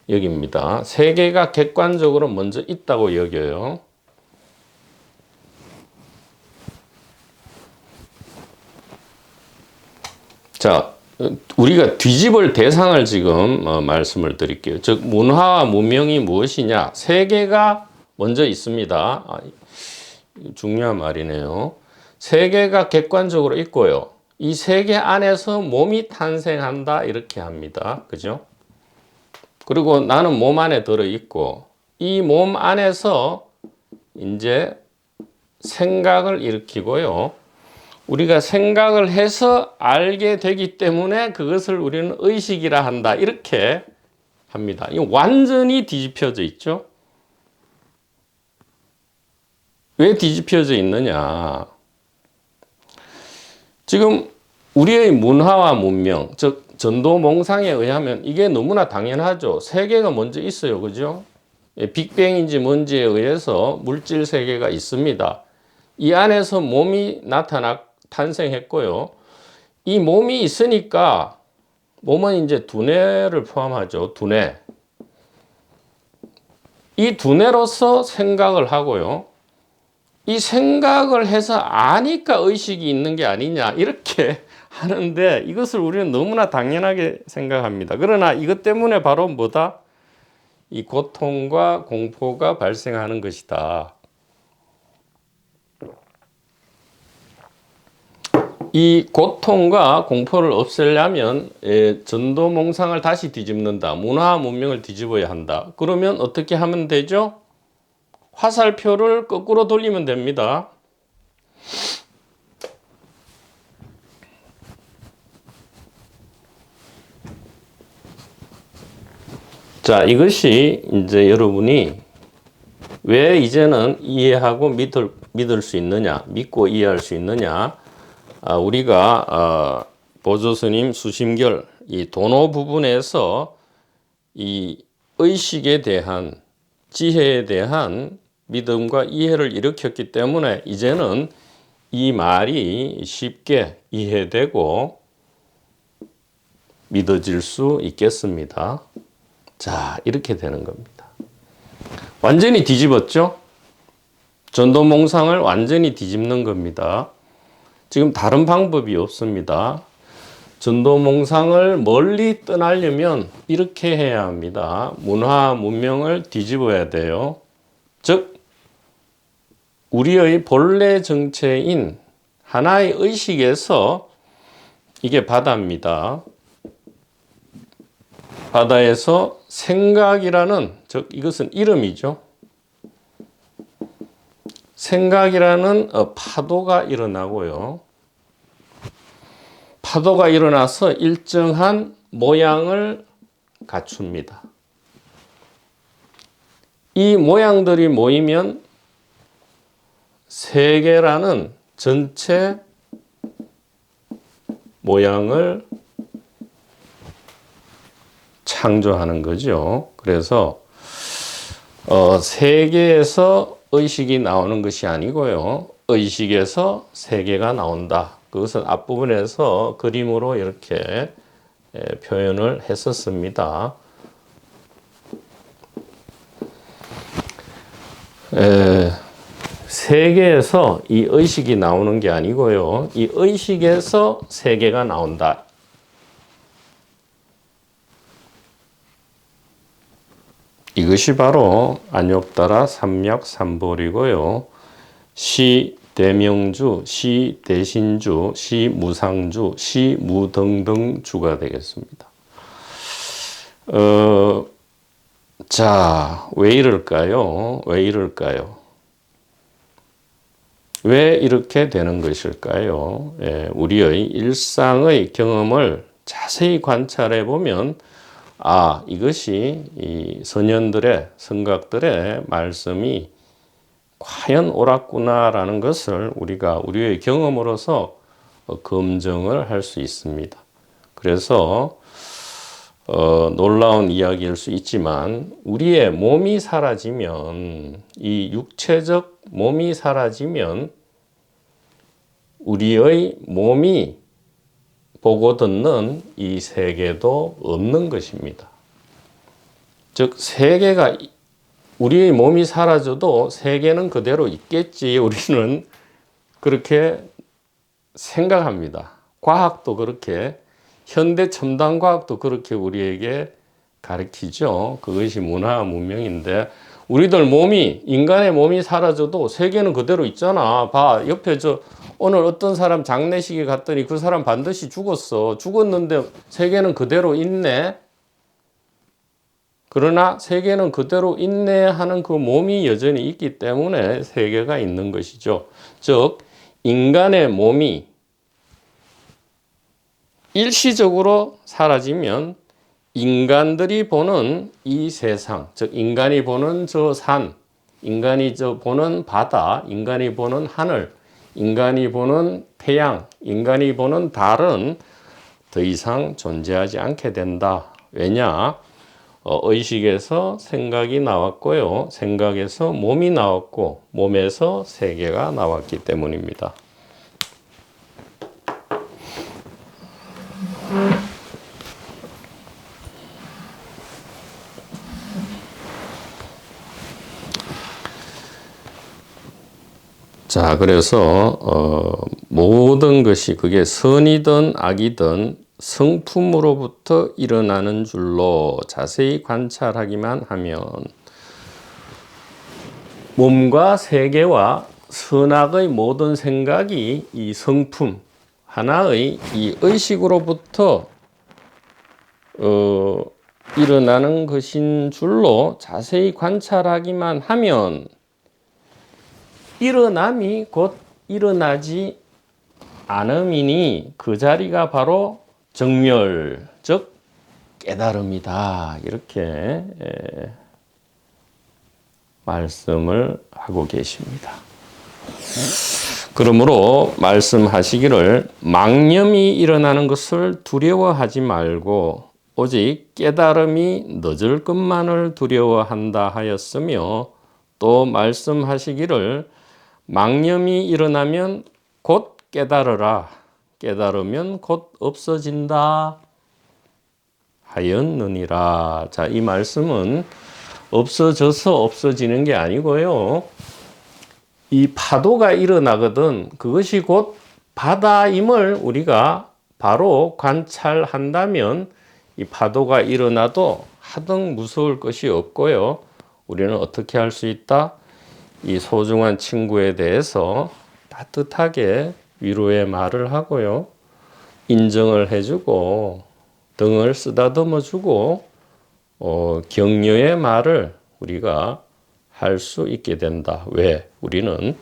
[SPEAKER 1] 여깁니다. 세계가 객관적으로 먼저 있다고 여겨요. 자, 우리가 뒤집을 대상을 지금 말씀을 드릴게요. 즉, 문화와 문명이 무엇이냐? 세계가 먼저 있습니다. 중요한 말이네요. 세계가 객관적으로 있고요. 이 세계 안에서 몸이 탄생한다 이렇게 합니다. 그죠? 그리고 나는 몸 안에 들어있고 이 몸 안에서 이제 생각을 일으키고요. 우리가 생각을 해서 알게 되기 때문에 그것을 우리는 의식이라 한다. 이렇게 합니다. 이 완전히 뒤집혀져 있죠. 왜 뒤집혀져 있느냐? 지금 우리의 문화와 문명, 즉 전도몽상에 의하면 이게 너무나 당연하죠. 세계가 먼저 있어요. 그죠? 빅뱅인지 뭔지에 의해서 물질 세계가 있습니다. 이 안에서 몸이 탄생했고요. 이 몸이 있으니까 몸은 이제 두뇌를 포함하죠. 두뇌. 이 두뇌로서 생각을 하고요. 이 생각을 해서 아니까 의식이 있는 게 아니냐 이렇게 하는데 이것을 우리는 너무나 당연하게 생각합니다. 그러나 이것 때문에 바로 뭐다? 이 고통과 공포가 발생하는 것이다. 이 고통과 공포를 없애려면 전도몽상을 다시 뒤집는다. 문화 문명을 뒤집어야 한다. 그러면 어떻게 하면 되죠? 화살표를 거꾸로 돌리면 됩니다. 자, 이것이 이제 여러분이 왜 이제는 이해하고 믿을 수 있느냐, 믿고 이해할 수 있느냐, 우리가 보조스님 수심결 이 도노 부분에서 이 의식에 대한 지혜에 대한 믿음과 이해를 일으켰기 때문에 이제는 이 말이 쉽게 이해되고 믿어질 수 있겠습니다. 자, 이렇게 되는 겁니다. 완전히 뒤집었죠? 전도몽상을 완전히 뒤집는 겁니다. 지금 다른 방법이 없습니다. 전도몽상을 멀리 떠나려면 이렇게 해야 합니다. 문화, 문명을 뒤집어야 돼요. 즉, 우리의 본래 정체인 하나의 의식에서 이게 바다입니다. 바다에서 생각이라는, 즉 이것은 이름이죠. 생각이라는 파도가 일어나고요. 파도가 일어나서 일정한 모양을 갖춥니다. 이 모양들이 모이면 세계라는 전체 모양을 창조하는 거죠. 그래서 세계에서 의식이 나오는 것이 아니고요. 의식에서 세계가 나온다. 그것은 앞부분에서 그림으로 이렇게 표현을 했었습니다. 세계에서 이 의식이 나오는 게 아니고요. 이 의식에서 세계가 나온다. 이것이 바로 안욕따라 삼맥삼볼이고요. 시대명주, 시대신주, 시무상주, 시무등등주가 되겠습니다. 자, 왜 이럴까요? 왜 이럴까요? 왜 이렇게 되는 것일까요? 우리의 일상의 경험을 자세히 관찰해 보면 이것이 이 선현들의 성각들의 말씀이 과연 옳았구나라는 것을 우리가 우리의 경험으로서 검증을 할 수 있습니다. 그래서 놀라운 이야기일 수 있지만 우리의 몸이 사라지면, 이 육체적 몸이 사라지면 우리의 몸이 보고 듣는 이 세계도 없는 것입니다. 즉 세계가 우리의 몸이 사라져도 세계는 그대로 있겠지 우리는 그렇게 생각합니다. 과학도 그렇게 현대 첨단 과학도 그렇게 우리에게 가르치죠. 그것이 문화 문명인데 우리들 몸이 인간의 몸이 사라져도 세계는 그대로 있잖아. 봐 옆에 오늘 어떤 사람 장례식에 갔더니 그 사람 반드시 죽었어. 죽었는데 세계는 그대로 있네. 그러나 세계는 그대로 있네 하는 그 몸이 여전히 있기 때문에 세계가 있는 것이죠. 즉 인간의 몸이 일시적으로 사라지면 인간들이 보는 이 세상, 즉 인간이 보는 저 산, 인간이 보는 바다, 인간이 보는 하늘, 인간이 보는 태양, 인간이 보는 달은 더 이상 존재하지 않게 된다. 왜냐? 의식에서 생각이 나왔고요. 생각에서 몸이 나왔고 몸에서 세계가 나왔기 때문입니다. 자, 그래서 모든 것이 그게 선이든 악이든 성품으로부터 일어나는 줄로 자세히 관찰하기만 하면 몸과 세계와 선악의 모든 생각이 이 성품 하나의 이 의식으로부터 일어나는 것인 줄로 자세히 관찰하기만 하면 일어남이 곧 일어나지 않음이니 그 자리가 바로 정멸, 즉 깨달음이다. 이렇게 말씀을 하고 계십니다. 그러므로 말씀하시기를 망념이 일어나는 것을 두려워하지 말고 오직 깨달음이 늦을 것만을 두려워한다 하였으며 또 말씀하시기를 망념이 일어나면 곧 깨달으라. 깨달으면 곧 없어진다 하였느니라. 자, 이 말씀은 없어져서 없어지는 게 아니고요. 이 파도가 일어나거든 그것이 곧 바다임을 우리가 바로 관찰한다면 이 파도가 일어나도 하등 무서울 것이 없고요. 우리는 어떻게 할 수 있다? 이 소중한 친구에 대해서 따뜻하게 위로의 말을 하고요. 인정을 해주고 등을 쓰다듬어주고 격려의 말을 우리가 할 수 있게 된다. 왜? 우리는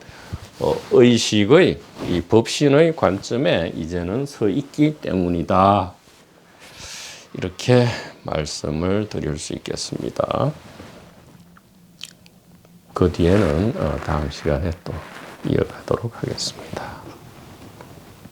[SPEAKER 1] 의식의 이 법신의 관점에 이제는 서 있기 때문이다. 이렇게 말씀을 드릴 수 있겠습니다. 그 뒤에는 다음 시간에 또 이어가도록 하겠습니다.